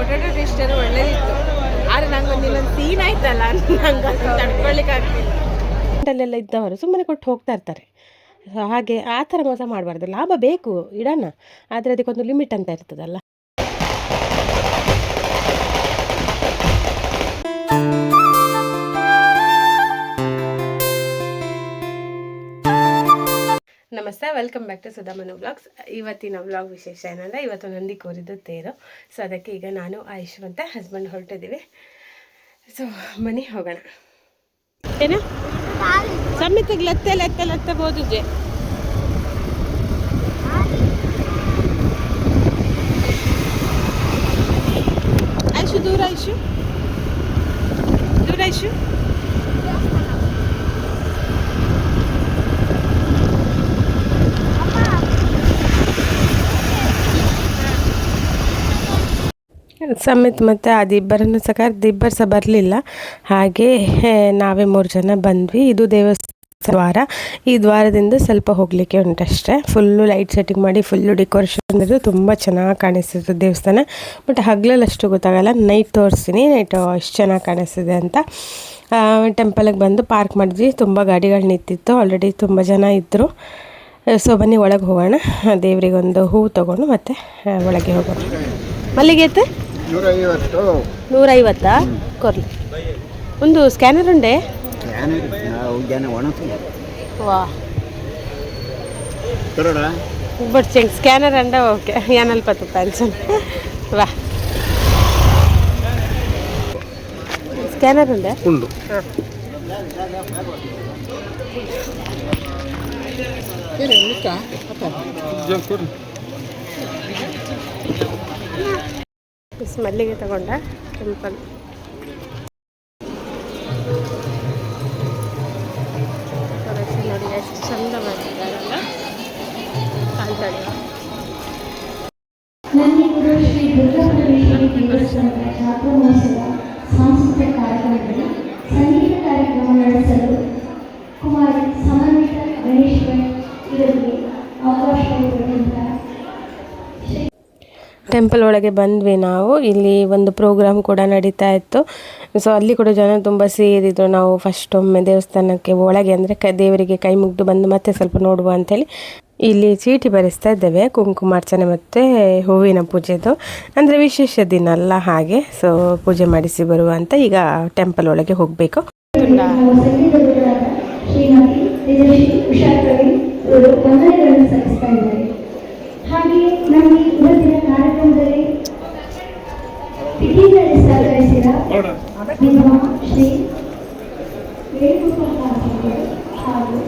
Potato ಟೇಸ್ಟರ್ ಒಳ್ಳೇದಿತ್ತು. ಆದರೆ ನಂಗೊಂದು ಇನ್ನೊಂದು ಸೀನ್ ಆಯ್ತಲ್ಲ, ನಂಗೆ ಅದು ತಡ್ಕೊಳ್ಳಿಕ್ಕೆ ಆಗ್ತಿಲ್ಲ. ಅಲ್ಲೆಲ್ಲ ಇದ್ದವರು ಸುಮ್ಮನೆ ಕೊಟ್ಟು ಹೋಗ್ತಾ ಇರ್ತಾರೆ. ಹಾಗೆ ಆ ಥರ ಮೋಸ ಮಾಡಬಾರ್ದು. ಲಾಭ ಬೇಕು ಇಡೋಣ, ಆದರೆ ಅದಕ್ಕೊಂದು ಲಿಮಿಟ್ ಅಂತ ಇರ್ತದಲ್ಲ. ನಮಸ್ತೆ, welcome back to Sudhamanu vlogs. ಇವತ್ತಿನ ವ್ಲಾಗ್ ವಿಶೇಷ ಏನಂದರೆ, ಇವತ್ತು ನಂದಿ ಕೋರಿದ್ದು ತೇರು. ಸೊ ಅದಕ್ಕೆ ಈಗ ನಾನು ಆಯುಷ್ ಮತ್ತು ಹಸ್ಬೆಂಡ್ ಹೊರಟಿದ್ದೀವಿ. ಸೊ ಮನೆ ಹೋಗೋಣ. ಏನು ಸಮ್ಮಿತಿಗೆ ಲೆತ್ತೆ ಬೋದುಜೆ ಆಯುಷು ದೂರ ಆಯುಷು ಸಮಿತ್ ಮತ್ತು ಅದಿಬ್ಬರನ್ನು ಸಹ ಕರೆದಿಬ್ಬರು ಸಹ ಬರಲಿಲ್ಲ. ಹಾಗೆ ನಾವೇ 3 ಜನ ಬಂದ್ವಿ. ಇದು ದೇವಸ್ಥಾನ ದ್ವಾರ. ಈ ದ್ವಾರದಿಂದ ಸ್ವಲ್ಪ ಹೋಗಲಿಕ್ಕೆ ಉಂಟಷ್ಟೇ. ಫುಲ್ಲು ಲೈಟ್ ಸೆಟ್ಟಿಂಗ್ ಮಾಡಿ ಫುಲ್ಲು ಡೆಕೋರೇಷನ್ ಇದ್ದು ತುಂಬ ಚೆನ್ನಾಗಿ ಕಾಣಿಸ್ತಿತ್ತು ದೇವಸ್ಥಾನ. ಬಟ್ ಹಗಲಲ್ಲಿ ಅಷ್ಟು ಗೊತ್ತಾಗಲ್ಲ. ನೈಟ್ ತೋರಿಸ್ತೀನಿ, ನೈಟ್ ಎಷ್ಟು ಚೆನ್ನಾಗಿ ಕಾಣಿಸ್ತಿದೆ ಅಂತ. ಟೆಂಪಲಿಗೆ ಬಂದು ಪಾರ್ಕ್ ಮಾಡಿದ್ವಿ. ತುಂಬ ಗಾಡಿಗಳು ನಿಂತಿತ್ತು, ಆಲ್ರೆಡಿ ತುಂಬ ಜನ ಇದ್ದರು. ಸೊ ಬನ್ನಿ ಒಳಗೆ ಹೋಗೋಣ. ದೇವರಿಗೊಂದು ಹೂವು ತೊಗೊಂಡು ಮತ್ತೆ ಒಳಗೆ ಹೋಗೋಣ. ಮಲ್ಲಿಗೆ ಐತೆ 150 ಕೊರ್ಲಿ. ಒಂದು ಸ್ಕ್ಯಾನರ್ ಉಂಡೆ ವಾ ಬಟ್ ಸ್ಕ್ಯಾನರ್ ಅಂಡ ಓಕೆ ಏನಲ್ಪ ಪೆನ್ಷನ್ ವಾ ಸ್ಕ್ಯಾನರ್ ಉಂಡೆ ಉಂಡು. ಮಲ್ಲಿಗೆ ತಗೊಂಡ ಟೆಂಪಲ್. ನೋಡಿ ಎಷ್ಟು ಚಂದ ಮಾಡಿದ್ದಾರಲ್ಲ, ಕಾಲ್ತಡಿ. ಶ್ರೀ ದುರ್ಗಾಪರಮೇಶ್ವರಿ ದೇವಸ್ಥಾನದ ಜಾತ್ರಾ ಮಹೋತ್ಸವ ಸಾಂಸ್ಕೃತಿಕ ಕಾರ್ಯಕ್ರಮದಲ್ಲಿ ಸಂಗೀತ ಕಾರ್ಯಕ್ರಮ ನಡೆಸಲು ಕುಮಾರಿ ಸಮನ್ವಿತ ಗಣೇಶ್ ಇವರಿಗೆ ಅವಕಾಶ ನೀಡಿದ್ದಾರೆ. ಟೆಂಪಲ್ ಒಳಗೆ ಬಂದ್ವಿ ನಾವು. ಇಲ್ಲಿ ಒಂದು ಪ್ರೋಗ್ರಾಮ್ ಕೂಡ ನಡೀತಾ ಇತ್ತು. ಸೊ ಅಲ್ಲಿ ಕೂಡ ಜನ ತುಂಬ ಸೇರಿದ್ರು. ನಾವು ಫಸ್ಟ್ ಒಮ್ಮೆ ದೇವಸ್ಥಾನಕ್ಕೆ ಒಳಗೆ ಅಂದರೆ ದೇವರಿಗೆ ಕೈ ಮುಗಿದು ಬಂದು ಮತ್ತೆ ಸ್ವಲ್ಪ ನೋಡುವ ಅಂಥೇಳಿ ಇಲ್ಲಿ ಚೀಟಿ ಬರೆಸ್ತಾ ಇದ್ದೇವೆ. ಕುಂಕುಮಾರ್ಚನೆ ಮತ್ತು ಹೂವಿನ ಪೂಜೆದು ಅಂದರೆ ವಿಶೇಷ ದಿನ ಅಲ್ಲ ಹಾಗೆ. ಸೊ ಪೂಜೆ ಮಾಡಿಸಿ ಬರುವ ಅಂತ ಈಗ ಟೆಂಪಲ್ ಒಳಗೆ ಹೋಗಬೇಕು. ಹಾಗೆ ನಮಗೆ ಇವತ್ತಿನ ಕಾರ್ಯಕ್ರಮದಲ್ಲಿ ಪಿಟೀನಲ್ಲಿ ಸಹಕರಿಸಿದ ವಿದ್ವಾನ್ ಶ್ರೀ ವೇಣುಗೋಪಾಲ್ ಹಾಗೂ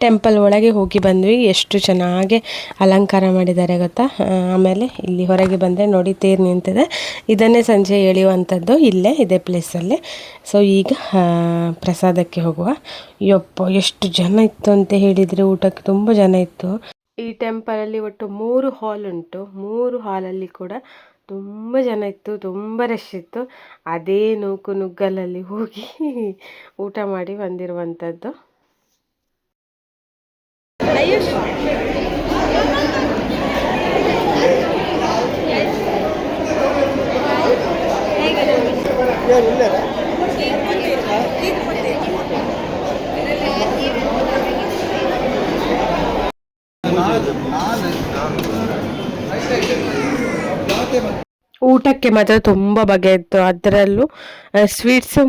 ಟೆಂಪಲ್ ಒಳಗೆ ಹೋಗಿ ಬಂದ್ವಿ. ಎಷ್ಟು ಚೆನ್ನಾಗಿ ಅಲಂಕಾರ ಮಾಡಿದ್ದಾರೆ ಗೊತ್ತಾ. ಆಮೇಲೆ ಇಲ್ಲಿ ಹೊರಗೆ ಬಂದರೆ ನೋಡಿ ತೇರು ನಿಂತಿದೆ. ಇದನ್ನೇ ಸಂಜೆ ಎಳೆಯುವಂಥದ್ದು ಇಲ್ಲೇ ಇದೇ ಪ್ಲೇಸಲ್ಲಿ. ಸೊ ಈಗ ಪ್ರಸಾದಕ್ಕೆ ಹೋಗುವ. ಯಪ್ಪ ಎಷ್ಟು ಜನ ಇತ್ತು ಅಂತ ಹೇಳಿದರೆ, ಊಟಕ್ಕೆ ತುಂಬ ಜನ ಇತ್ತು. ಈ ಟೆಂಪಲಲ್ಲಿ ಒಟ್ಟು 3 ಹಾಲ್ ಉಂಟು. 3 ಹಾಲಲ್ಲಿ ಕೂಡ ತುಂಬ ಜನ ಇತ್ತು, ತುಂಬ ರಶ್ ಇತ್ತು. ಅದೇ ನೂಕು ನುಗ್ಗಲಲ್ಲಿ ಹೋಗಿ ಊಟ ಮಾಡಿ ಬಂದಿರುವಂಥದ್ದು. ಊಟಕ್ಕೆ ಮಾತ್ರ ತುಂಬ ಬಗೆ ಇತ್ತು. ಅದರಲ್ಲೂ ಸ್ವೀಟ್ಸು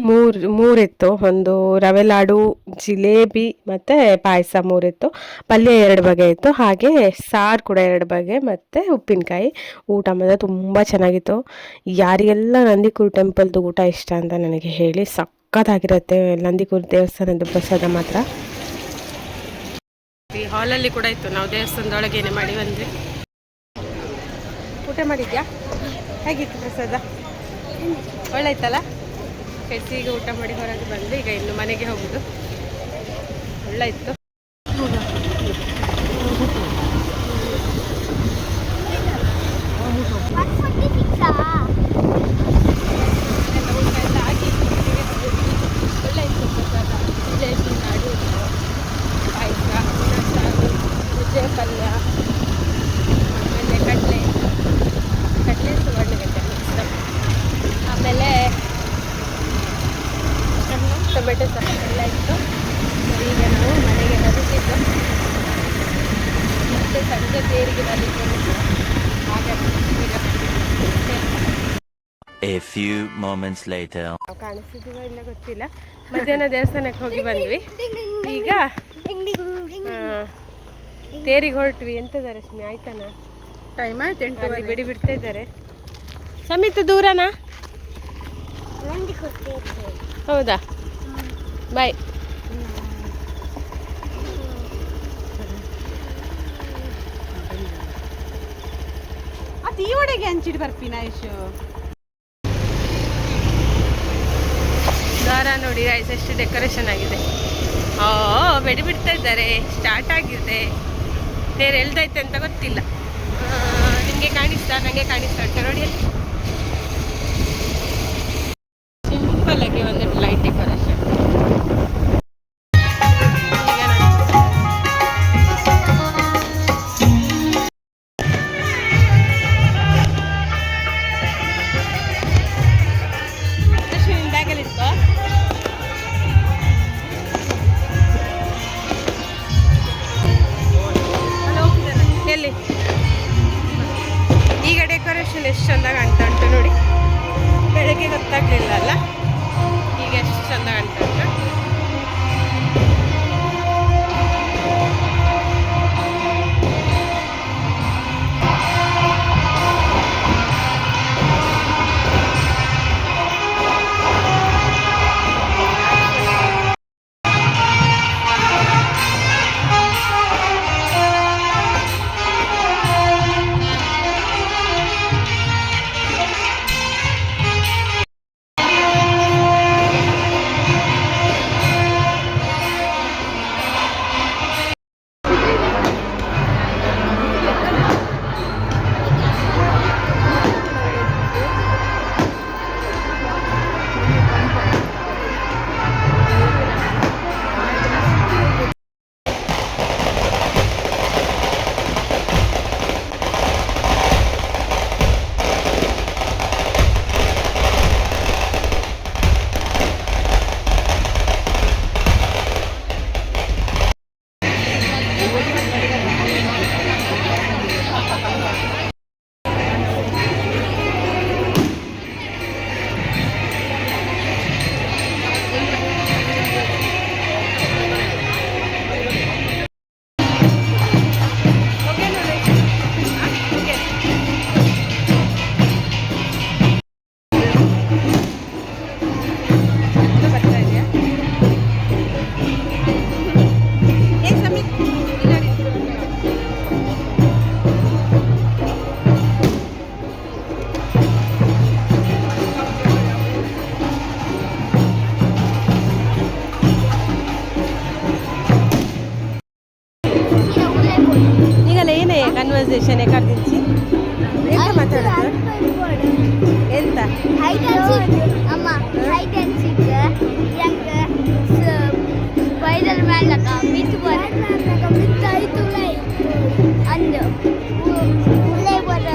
ಮೂರಿತ್ತು. ಒಂದು ರವೆ ಲಾಡು, ಜಿಲೇಬಿ ಮತ್ತು ಪಾಯಸ 3 ಇತ್ತು. ಪಲ್ಯ 2 ಬಗೆ ಇತ್ತು. ಹಾಗೆ ಸಾರು ಕೂಡ 2 ಬಗೆ ಮತ್ತು ಉಪ್ಪಿನಕಾಯಿ. ಊಟ ಮಾತ್ರ ತುಂಬ ಚೆನ್ನಾಗಿತ್ತು. ಯಾರಿಗೆಲ್ಲ ನಂದಿಕೂರು ಟೆಂಪಲ್ದು ಊಟ ಇಷ್ಟ ಅಂತ ನನಗೆ ಹೇಳಿ. ಸಖತ್ತಾಗಿರುತ್ತೆ ನಂದಿಕೂರು ದೇವಸ್ಥಾನದ ಪ್ರಸಾದ ಮಾತ್ರ. ಈ ಹಾಲಲ್ಲಿ ಕೂಡ ಇತ್ತು. ನಾವು ದೇವಸ್ಥಾನದೊಳಗೇನೆ ಮಾಡಿ ಬಂದ್ವಿ. ಊಟ ಮಾಡಿದ್ಯಾ? ಹೇಗಿತ್ತು ಪ್ರಸಾದ? ಒಳ್ಳೆಯ್ತಲ್ಲ? ಈಗ ಊಟ ಮಾಡಿ ಹೊರಗೆ ಬಂದು ಈಗ ಇನ್ನು ಮನೆಗೆ ಹೋಗೋದು. ಒಳ್ಳೆಯಿತ್ತು. ಒಳ್ಳೆಯಿತ್ತು. ಟೊಮೆಟೊ ಸಾರು ಎಲ್ಲ ಇತ್ತು. ಈಗ ನಾವು ಮನೆಗೆ ಹೊರಟಿದ್ದು, ಮತ್ತೆ ಸಂಜೆ ತೇರಿಗೆ ಬರಲಿಕ್ಕೆ ಹಾಗಾಗಿ ಈಗ A few moments later. ನಾವು ಕಾಣಿಸ್ತಿದ್ದೀವೋ ಇಲ್ಲ ಗೊತ್ತಿಲ್ಲ. ಮಧ್ಯಾಹ್ನ ದೇವಸ್ಥಾನಕ್ಕೆ ಹೋಗಿ ಬಂದ್ವಿ. ಈಗ ತೇರಿಗೆ ಹೊರಟ್ವಿ. ಎಂತದ ರಶ್ಮಿ ಆಯ್ತಾನ? ಟೈಮ್ ಆಯ್ತು 8 ಅಲ್ಲಿ ಬಿಡಿ ಬಿಡ್ತಾ ಇದ್ದಾರೆ. ಸಮಿತ್ ದೂರನಾ? ಹೌದಾ, ಬಾಯ್. ಅದು ಈ ಒಡೆಗೆ ಹಂಚಿಟ್ಟು ಬರ್ತೀನ ಆಯುಷು. ದ್ವಾರ ನೋಡಿ ಗೈಸ್ ಎಷ್ಟು ಡೆಕೋರೇಷನ್ ಆಗಿದೆ. ಬೆಡಿ ಬಿಡ್ತಾ ಇದ್ದಾರೆ. ಸ್ಟಾರ್ಟ್ ಆಗಿದೆ. ತೇರು ಎಳ್ದೈತೆ ಅಂತ ಗೊತ್ತಿಲ್ಲ. ನಿಮಗೆ ಕಾಣಿಸ್ತಾ? ನನಗೆ ಕಾಣಿಸ್ತಾ ಉಂಟು ನೋಡಿ. ಅಲ್ಲಿ ಸಿಂಪಲ್ ಆಗಿ ಒಂದು ಲೈಟ್ ಡೆಕೋರೇಷನ್. ಎಲ್ಲಿ ಈಗ ಡೆಕೋರೇಷನ್ ಎಷ್ಟು ಚಂದ ಕಾಣ್ತಾ ಉಂಟು ನೋಡಿ. ಬೆಳಗ್ಗೆ ಗೊತ್ತಾಗ್ಲಿಲ್ಲ ಅಲ್ಲ, ಈಗ ಎಷ್ಟು ಚಂದ ಕಾಣ್ತಾ ಉಂಟು. ಕನ್ವರ್ಸೇಷನ್ ಕರೆದಿಸಿ ಎಂತ ಮಾತಾಡೋದು? ಎಂತ ಅಮ್ಮ ಹೈಟ್ ಅಂಡ್ ಸಿಕ್ ಯಂಗ್ ಸ್ಪೈಡರ್ ಮ್ಯಾನ್ ಲಕ ಮಿತ್ ಬರ ಮಿತ್ ಆಯ್ತು ಅಂದು ಉಳೆ ಬರ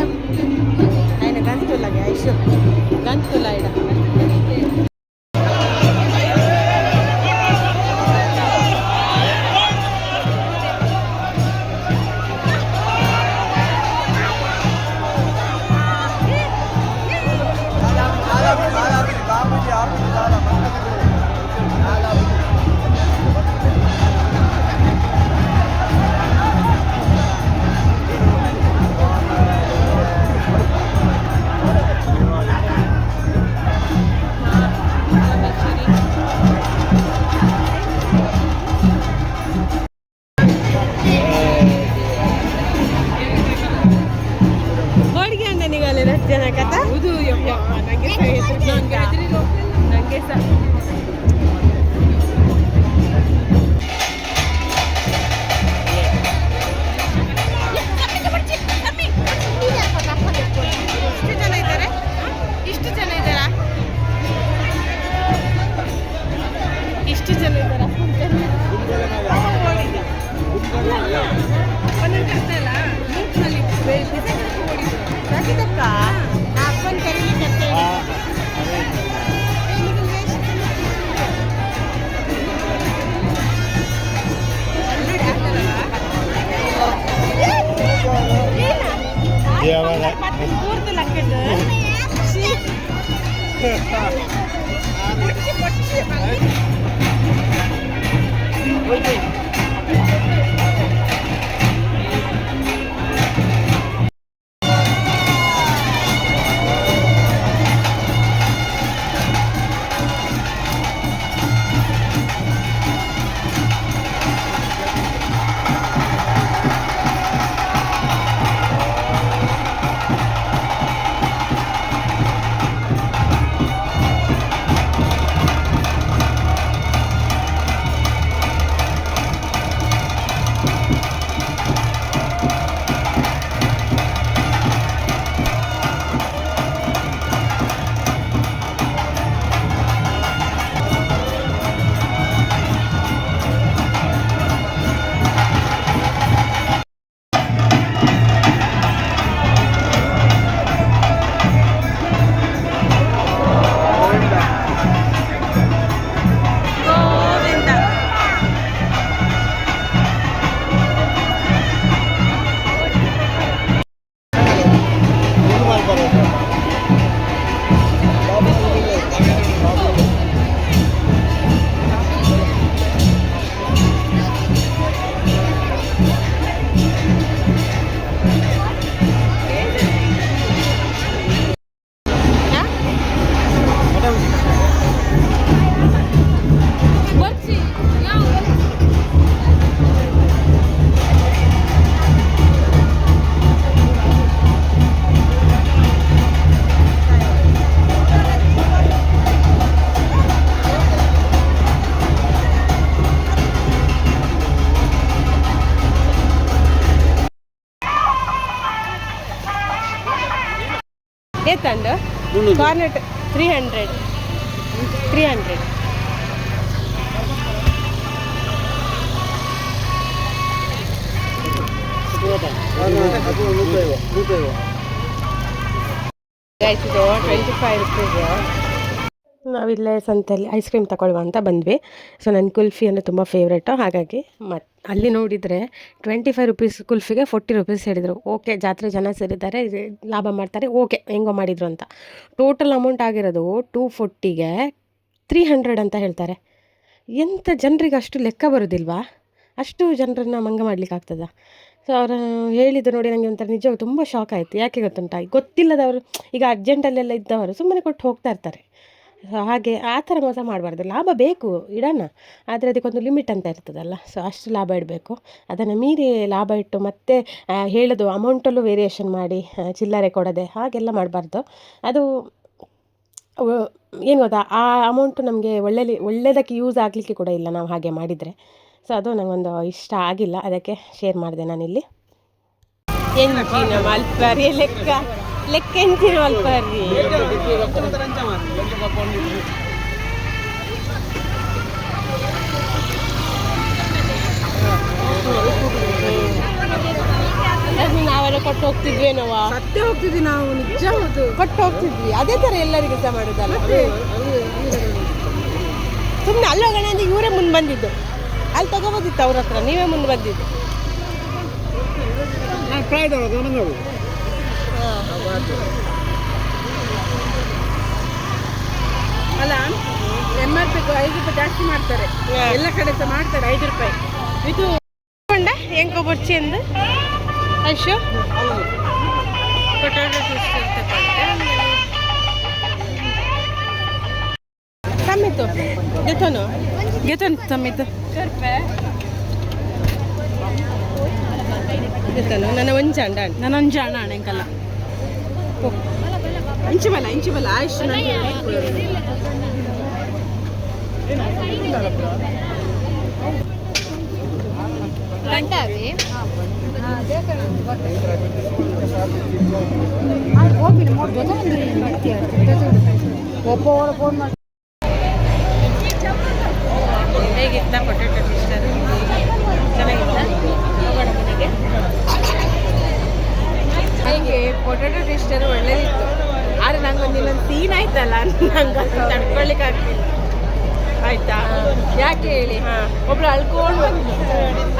ఆయన గంతులగే ఐషు గంతుల ఇడ ಏತಂಡು ಕಾರ್ನೆಟ್ 300 ಇದು 25 ರುಪೀಸ್. ನಾವಿಲ್ಲೇ ಸಂತೆಯಲ್ಲಿ ಐಸ್ ಕ್ರೀಮ್ ತಗೊಳ್ಳುವ ಅಂತ ಬಂದ್ವಿ. ಸೊ ನನ್ನ ಕುಲ್ಫಿ ಅಂದರೆ ತುಂಬ ಫೇವ್ರೇಟು, ಹಾಗಾಗಿ ಅಲ್ಲಿ ನೋಡಿದರೆ 25 ರುಪೀಸ್ ಕುಲ್ಫಿಗೆ 40 ರುಪೀಸ್ ಹೇಳಿದರು. ಓಕೆ, ಜಾತ್ರೆ ಜನ ಸೇರಿದ್ದಾರೆ, ಲಾಭ ಮಾಡ್ತಾರೆ, ಓಕೆ ಹೆಂಗೋ ಮಾಡಿದರು ಅಂತ. ಟೋಟಲ್ ಅಮೌಂಟ್ ಆಗಿರೋದು 240ಗೆ 300 ಅಂತ ಹೇಳ್ತಾರೆ. ಎಂಥ ಜನರಿಗೆ ಅಷ್ಟು ಲೆಕ್ಕ ಬರೋದಿಲ್ವಾ? ಅಷ್ಟು ಜನರನ್ನು ಮಂಗ ಮಾಡ್ಲಿಕ್ಕೆ ಆಗ್ತದ? ಸೊ ಅವರು ಹೇಳಿದ್ದು ನೋಡಿ ನನಗೆ ಒಂಥರ ನಿಜವಾಗ ತುಂಬ ಶಾಕ್ ಆಯಿತು. ಯಾಕೆ ಗೊತ್ತುಂಟ, ಗೊತ್ತಿಲ್ಲದವರು ಈಗ ಅರ್ಜೆಂಟಲ್ಲೆಲ್ಲ ಇದ್ದವರು ಸುಮ್ಮನೆ ಕೊಟ್ಟು ಹೋಗ್ತಾ ಇರ್ತಾರೆ. ಸೊ ಹಾಗೆ ಆ ಥರ ಮೋಸ ಮಾಡಬಾರ್ದು. ಲಾಭ ಬೇಕು ಇಡೋಣ, ಆದರೆ ಅದಕ್ಕೊಂದು ಲಿಮಿಟ್ ಅಂತ ಇರ್ತದಲ್ಲ. ಸೊ ಅಷ್ಟು ಲಾಭ ಇಡಬೇಕು. ಅದನ್ನು ಮೀರಿ ಲಾಭ ಇಟ್ಟು ಮತ್ತೆ ಹೇಳೋದು ಅಮೌಂಟಲ್ಲೂ ವೇರಿಯೇಷನ್ ಮಾಡಿ ಚಿಲ್ಲರೆ ಕೊಡದೆ ಹಾಗೆಲ್ಲ ಮಾಡಬಾರ್ದು. ಅದು ಏನು ಗೊತ್ತಾ, ಆ ಅಮೌಂಟು ನಮಗೆ ಒಳ್ಳೆಯದಕ್ಕೆ ಯೂಸ್ ಆಗಲಿಕ್ಕೆ ಕೂಡ ಇಲ್ಲ ನಾವು ಹಾಗೆ ಮಾಡಿದರೆ. ಸೊ ಅದು ನನಗೊಂದು ಇಷ್ಟ ಆಗಿಲ್ಲ, ಅದಕ್ಕೆ ಶೇರ್ ಮಾಡಿದೆ ನಾನಿಲ್ಲಿ. ಎಂಚಿನ ಮಲ್ಪರಿ ಲೆಕ್ಕ ಎಂಚಿನ ಮಲ್ಪರಿ ನಾವೆಲ್ಲ ಕೊಟ್ಟು ಹೋಗ್ತಿದ್ವೇನವ? ಸತ್ಯ ಹೋಗ್ತಿದ್ವಿ ನಾವು, ನಿಜ ಹೌದು, ಕೊಟ್ಟು ಹೋಗ್ತಿದ್ವಿ. ಅದೇ ಥರ ಎಲ್ಲರಿಗೂ ಸಹ ಮಾಡೋದಲ್ಲ. ಸುಮ್ಮನೆ ಅಲ್ಲಿ ಹೋಗೋಣ ಅಂದರೆ ಇವರೇ ಮುಂದೆ ಬಂದಿದ್ದು, ಅಲ್ಲಿ ತಗೋಬೋದಿತ್ತು ಅವ್ರ ಹತ್ರ, ನೀವೇ ಮುಂದೆ ಬಂದಿದ್ದು. ಅಲ್ಲ MRP 5 ರೂಪಾಯಿ ಜಾಸ್ತಿ ಮಾಡ್ತಾರೆ, ಎಲ್ಲ ಕಡೆ ಸಹ ಮಾಡ್ತಾರೆ 5 ರೂಪಾಯಿ. ಇದು ಹೆಂಗೋ ಬರ್ಚಿ ಎಂದು ಅಶೋ ಪೊಟ್ಯಾಟೊ ಟ್ವಿಸ್ಟರ್ ತಗೊಂಡೆ. ಸಮ್ಮಿತ್ತು ಗೆತೋನು ಸಮ್ಮಿತ್ತು ಗೆತೋನು ನನ್ನ ಒಂಜಾಂಡ ಎಂಕಲ್ಲ ಇಂಚಿ ಬಲ ಆಯ್ತು. ಹೇಗಿತ್ತ ಪೊಟ್ಯಾಟೊ ಟ್ವಿಸ್ಟರ್? ಚೆನ್ನಾಗಿತ್ತ? ಹೋಗೋಣ ಮನೆಗೆ. ನನಗೆ ಪೊಟ್ಯಾಟೊ ಟ್ವಿಸ್ಟರ್ ಒಳ್ಳೇದಿತ್ತು, ಆದರೆ ನಂಗೊಂದು ಇನ್ನೊಂದು ಸೀನ್ ಆಯ್ತಲ್ಲ, ನಂಗೆ ತಡ್ಕೊಳ್ಲಿಕ್ಕೆ ಆಗ್ತಿಲ್ಲ. ಆಯ್ತಾ? ಯಾಕೆ ಹೇಳಿ, ಒಬ್ರು ಅಳ್ಕೊಂಡು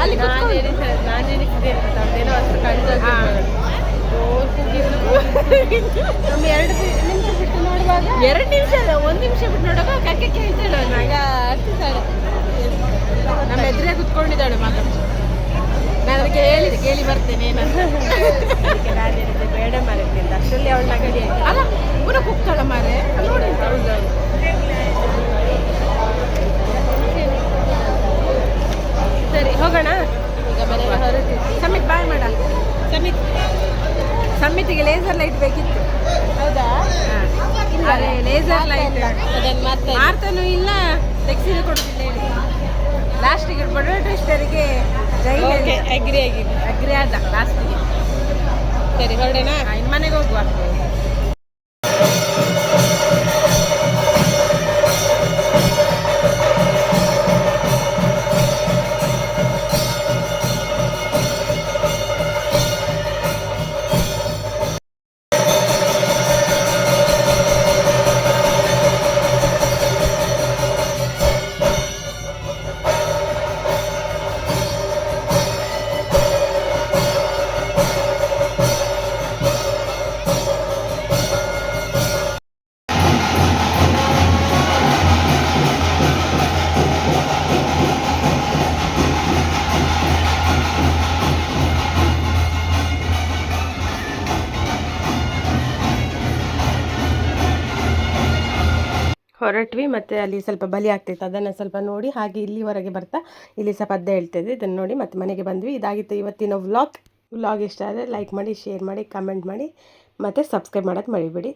ಅಲ್ಲಿ ನಾನು ಎನಿಸಿದೆ ಏನೋ ಅಷ್ಟು ಕಂಡು ನಮ್ಮ 2 ನಿಮಿಷ ಬಿಟ್ಟು ನೋಡುವಾಗ 2 ನಿಮಿಷ ಅಲ್ಲ 1 ನಿಮಿಷ ಬಿಟ್ಟು ನೋಡುವಾಗ ಕಕ್ಕೆ ಕೇಳ್ತಾಳೆ ನಾಗ ಆಗ್ತಿದ್ದಾಳೆ. ನಮ್ಮ ಎದುರೇ ಕುತ್ಕೊಂಡಿದ್ದಾಳೆ ಮಗ. ನಾನು ಅದಕ್ಕೆ ಹೇಳಿದೆ ಕೇಳಿ ಬರ್ತೇನೆ ಏನಂತ. ಅದಕ್ಕೆ ನಾನು ಹೇಳಿದೆ ಬೇಡ ಮಾರಕ್ಕೆ ಅಂತ. ಅಷ್ಟರಲ್ಲಿ ಅವಳು ನಗಡಿ ಆಯ್ತು. ಅಲ್ಲ ಪುನಃ ಕೂಗ್ತಾಳ ಮಾರೆ ನೋಡಿ ಅಂತ. ಸರಿ ಹೋಗೋಣ ಈಗ ಮನೆಗೆ ಹೊರಟಿದ್ವಿ. ಸಮಿತ್ ಬಾಯ್ ಮಾಡ. ಸಮಿತಿಗೆ ಲೇಸರ್ ಲೈಟ್ ಬೇಕಿತ್ತು. ಹೌದಾ? ಅರೆ ಲೇಸರ್ ಲೈಟ್ ಅದನ್ನು ಮಾರ್ತಾನೂ ಇಲ್ಲ, ತೆಗ್ಸಿನೂ ಕೊಡೋದಿಲ್ಲ ಹೇಳಿ. ಲಾಸ್ಟಿಗೆ ಪೊಟ್ಯಾಟೊ ಟ್ವಿಸ್ಟರಿಗೆ ಅಗ್ರಿ ಆದ ಲಾಸ್ಟಿಗೆ. ಸರಿ ಹೊರಡೋಣ, ಇನ್ನು ಮನೆಗೆ ಹೋಗುವ. ಹೊರಟ್ವಿ. ಮತ್ತು ಅಲ್ಲಿ ಸ್ವಲ್ಪ ಬಲಿ ಆಗ್ತಿತ್ತು, ಅದನ್ನು ಸ್ವಲ್ಪ ನೋಡಿ ಹಾಗೆ ಇಲ್ಲಿವರೆಗೆ ಬರ್ತಾ ಇಲ್ಲಿ ಸ್ವಲ್ಪ ಪದ್ಯ ಹೇಳ್ತಿದ್ದೆ. ಇದನ್ನು ನೋಡಿ ಮತ್ತೆ ಮನೆಗೆ ಬಂದ್ವಿ. ಇದಾಗಿತ್ತು ಇವತ್ತಿನ ವ್ಲಾಗ್ ಇಷ್ಟ ಆದರೆ ಲೈಕ್ ಮಾಡಿ, ಶೇರ್ ಮಾಡಿ, ಕಮೆಂಟ್ ಮಾಡಿ, ಮತ್ತು ಸಬ್ಸ್ಕ್ರೈಬ್ ಮಾಡೋದು ಮರಿಬೇಡಿ.